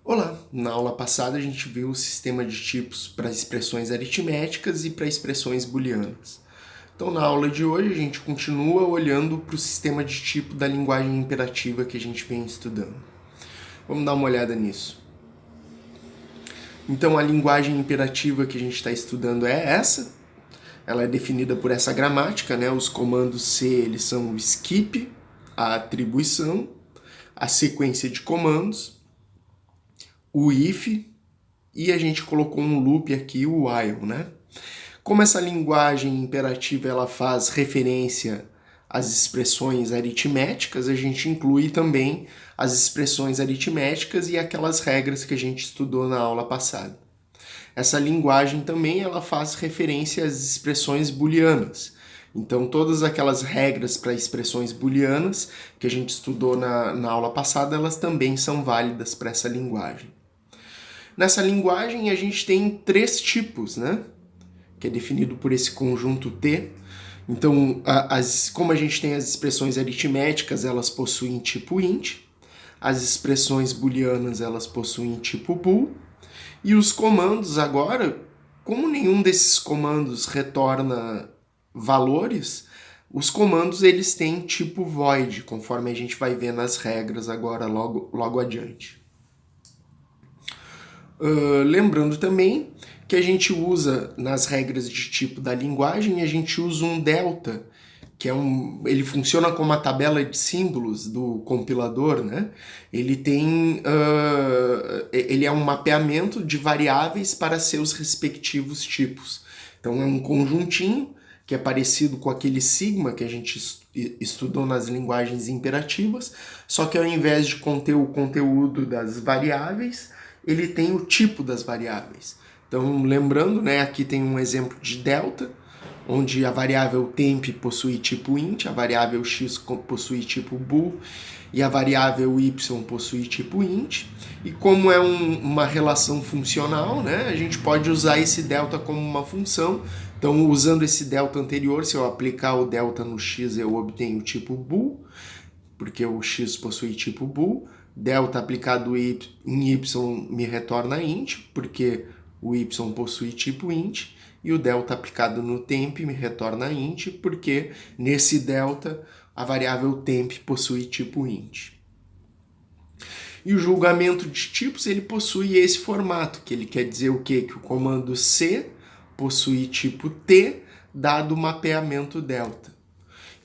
Olá! Na aula passada a gente viu o sistema de tipos para expressões aritméticas e para expressões booleanas. Então na aula de hoje a gente continua olhando para o sistema de tipo da linguagem imperativa que a gente vem estudando. Vamos dar uma olhada nisso. Então a linguagem imperativa que a gente está estudando é essa. Ela é definida por essa gramática, né? Os comandos C eles são o skip, a atribuição, a sequência de comandos, o if, e a gente colocou um loop aqui, o while, né? Como essa linguagem imperativa ela faz referência às expressões aritméticas, a gente inclui também as expressões aritméticas e aquelas regras que a gente estudou na aula passada. Essa linguagem também ela faz referência às expressões booleanas. Então, todas aquelas regras para expressões booleanas que a gente estudou na aula passada, elas também são válidas para essa linguagem. Nessa linguagem, a gente tem três tipos, né? Que é definido por esse conjunto T. Então, como a gente tem as expressões aritméticas, elas possuem tipo int. As expressões booleanas, elas possuem tipo bool. E os comandos agora, como nenhum desses comandos retorna valores, os comandos eles têm tipo void, conforme a gente vai ver nas regras agora logo adiante. Lembrando também que a gente usa nas regras de tipo da linguagem, a gente usa um delta, que ele funciona como a tabela de símbolos do compilador, né? Ele é um mapeamento de variáveis para seus respectivos tipos. Então é um conjuntinho que é parecido com aquele sigma que a gente estudou nas linguagens imperativas, só que ao invés de conter o conteúdo das variáveis, ele tem o tipo das variáveis. Então, lembrando, né, aqui tem um exemplo de delta, onde a variável temp possui tipo int, a variável x possui tipo bool e a variável y possui tipo int. E como é uma relação funcional, né, a gente pode usar esse delta como uma função. Então, usando esse delta anterior, se eu aplicar o delta no x, eu obtenho o tipo bool, porque o x possui tipo bool. Delta aplicado em y me retorna int, porque o y possui tipo int, e o delta aplicado no temp me retorna int, porque nesse delta a variável temp possui tipo int. E o julgamento de tipos ele possui esse formato, que ele quer dizer o quê? Que o comando C possui tipo T, dado o mapeamento delta.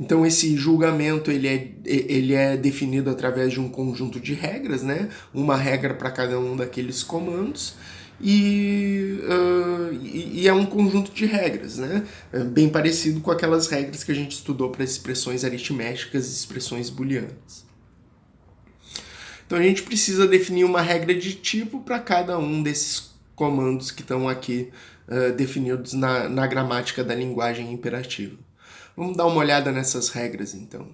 Então esse julgamento ele é definido através de um conjunto de regras, né? Uma regra para cada um daqueles comandos e é um conjunto de regras, né? Bem parecido com aquelas regras que a gente estudou para expressões aritméticas e expressões booleanas. Então a gente precisa definir uma regra de tipo para cada um desses comandos que estão aqui definidos na gramática da linguagem imperativa. Vamos dar uma olhada nessas regras, então.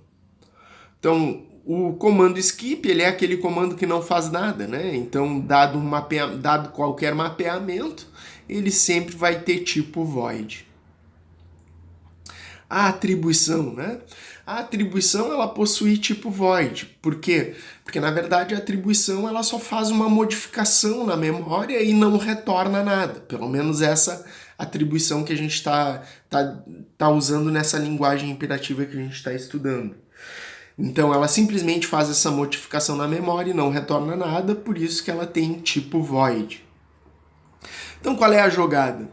Então, o comando skip, ele é aquele comando que não faz nada, né? Então, dado qualquer mapeamento, ele sempre vai ter tipo void. A atribuição, né? A atribuição, ela possui tipo void. Por quê? Porque, na verdade, a atribuição, ela só faz uma modificação na memória e não retorna nada. Pelo menos essa atribuição que a gente tá usando nessa linguagem imperativa que a gente está estudando. Então, ela simplesmente faz essa modificação na memória e não retorna nada, por isso que ela tem tipo void. Então, qual é a jogada?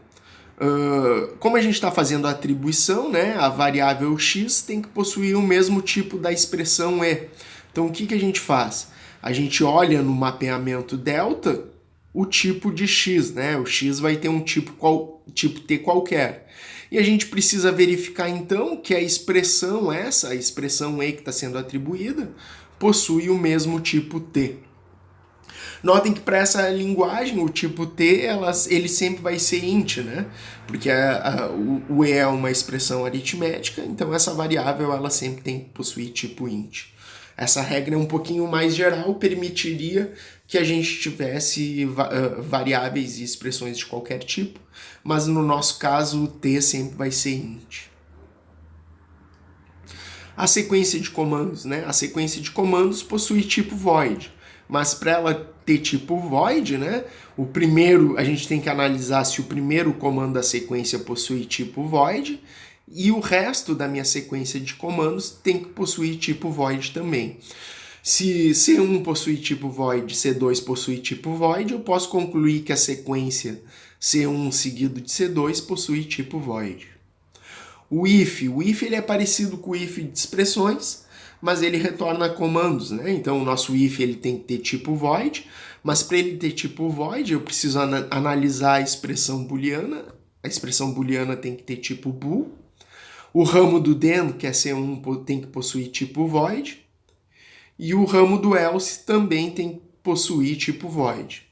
Como a gente está fazendo a atribuição, né, a variável x tem que possuir o mesmo tipo da expressão e. Então, o que a gente faz? A gente olha no mapeamento delta o tipo de x, né? O x vai ter um tipo t qualquer. E a gente precisa verificar, então, que a expressão e que está sendo atribuída, possui o mesmo tipo t. Notem que para essa linguagem, o tipo t, ele sempre vai ser int, né? Porque o e é uma expressão aritmética, então essa variável ela sempre tem que possuir tipo int. Essa regra é um pouquinho mais geral, permitiria que a gente tivesse variáveis e expressões de qualquer tipo, mas no nosso caso o t sempre vai ser int. A sequência de comandos, né? A sequência de comandos possui tipo void, mas para ela ter tipo void, né, o primeiro, a gente tem que analisar se o primeiro comando da sequência possui tipo void, e o resto da minha sequência de comandos tem que possuir tipo void também. Se C1 possui tipo void, C2 possui tipo void, eu posso concluir que a sequência C1 seguido de C2 possui tipo void. O if ele é parecido com o if de expressões, mas ele retorna comandos, né? Então o nosso if ele tem que ter tipo void, mas para ele ter tipo void eu preciso analisar a expressão booleana. A expressão booleana tem que ter tipo bool. O ramo do then, que é C1, tem que possuir tipo void. E o ramo do else também tem que possuir tipo void.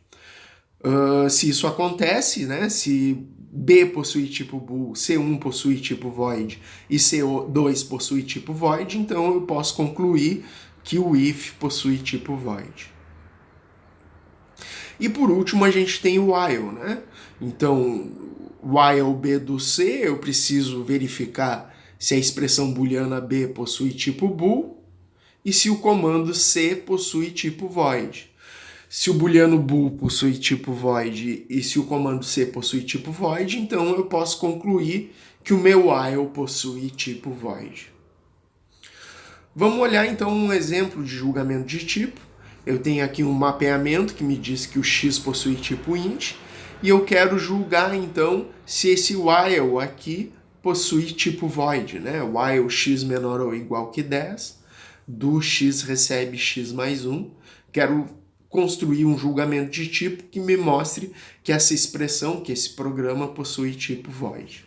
Se isso acontece, né, se B possui tipo bool, C1 possui tipo void e C2 possui tipo void, então eu posso concluir que o if possui tipo void. E por último a gente tem o while, né? Então, while B do C, eu preciso verificar se a expressão booleana B possui tipo bool e se o comando C possui tipo void. Se o booleano bool possui tipo void e se o comando C possui tipo void, então eu posso concluir que o meu while possui tipo void. Vamos olhar então um exemplo de julgamento de tipo. Eu tenho aqui um mapeamento que me diz que o x possui tipo int e eu quero julgar então se esse while aqui possui tipo void, né? While x menor ou igual que 10, do x recebe x mais 1. Quero construir um julgamento de tipo que me mostre que essa expressão, que esse programa possui tipo void.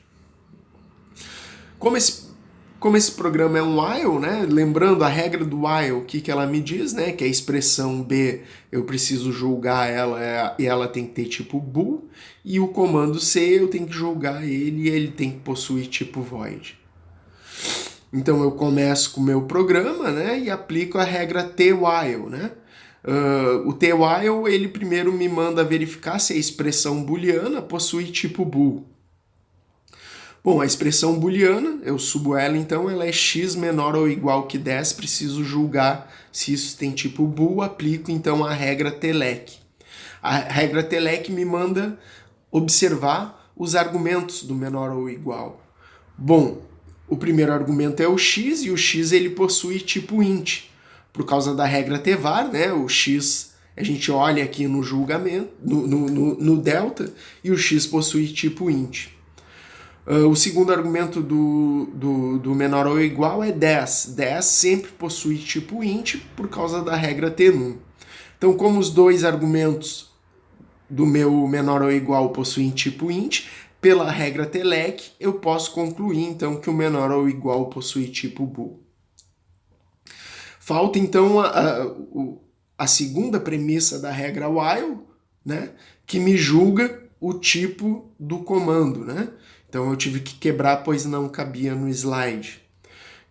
Como esse programa é um while, né? Lembrando a regra do while, o que ela me diz, né? Que a expressão B, eu preciso julgar ela e ela tem que ter tipo bool, e o comando C eu tenho que julgar ele e ele tem que possuir tipo void. Então eu começo com o meu programa, né? E aplico a regra t-while, né? O t-while, ele primeiro me manda verificar se a expressão booleana possui tipo bool. Bom, a expressão booleana, eu subo ela, então ela é x menor ou igual que 10, preciso julgar se isso tem tipo bool, aplico então a regra telec. A regra telec me manda observar os argumentos do menor ou igual. Bom, o primeiro argumento é o x, e o x ele possui tipo int. Por causa da regra tevar, né? O x, a gente olha aqui no julgamento, no delta, e o x possui tipo int. O segundo argumento do menor ou igual é 10. 10 sempre possui tipo int por causa da regra tenum. Então, como os dois argumentos do meu menor ou igual possuem tipo int, pela regra telec, eu posso concluir, então, que o menor ou igual possui tipo bool. Falta, então, a segunda premissa da regra while, né, que me julga o tipo do comando, né? Então, eu tive que quebrar, pois não cabia no slide.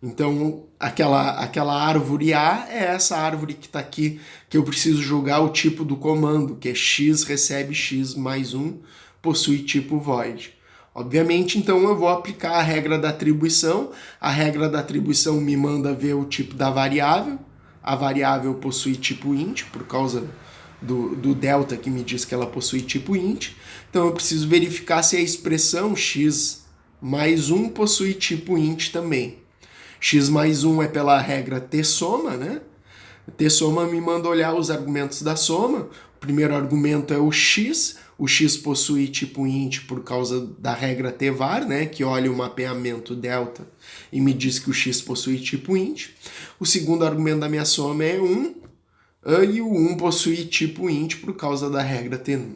Então, aquela árvore A é essa árvore que está aqui, que eu preciso julgar o tipo do comando, que é x recebe x mais 1, possui tipo void. Obviamente, então, eu vou aplicar a regra da atribuição. A regra da atribuição me manda ver o tipo da variável. A variável possui tipo int, por causa do delta que me diz que ela possui tipo int. Então, eu preciso verificar se a expressão x mais 1 possui tipo int também. X mais 1 é pela regra t-soma, né? T-soma me manda olhar os argumentos da soma. O primeiro argumento é o x possui tipo int por causa da regra t-var, né? Que olha o mapeamento delta e me diz que o x possui tipo int. O segundo argumento da minha soma é 1, e o 1 possui tipo int por causa da regra t-num.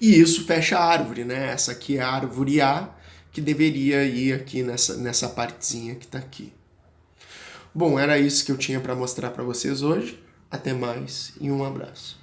E isso fecha a árvore, né? Essa aqui é a árvore A, que deveria ir aqui nessa partezinha que está aqui. Bom, era isso que eu tinha para mostrar para vocês hoje. Até mais e um abraço.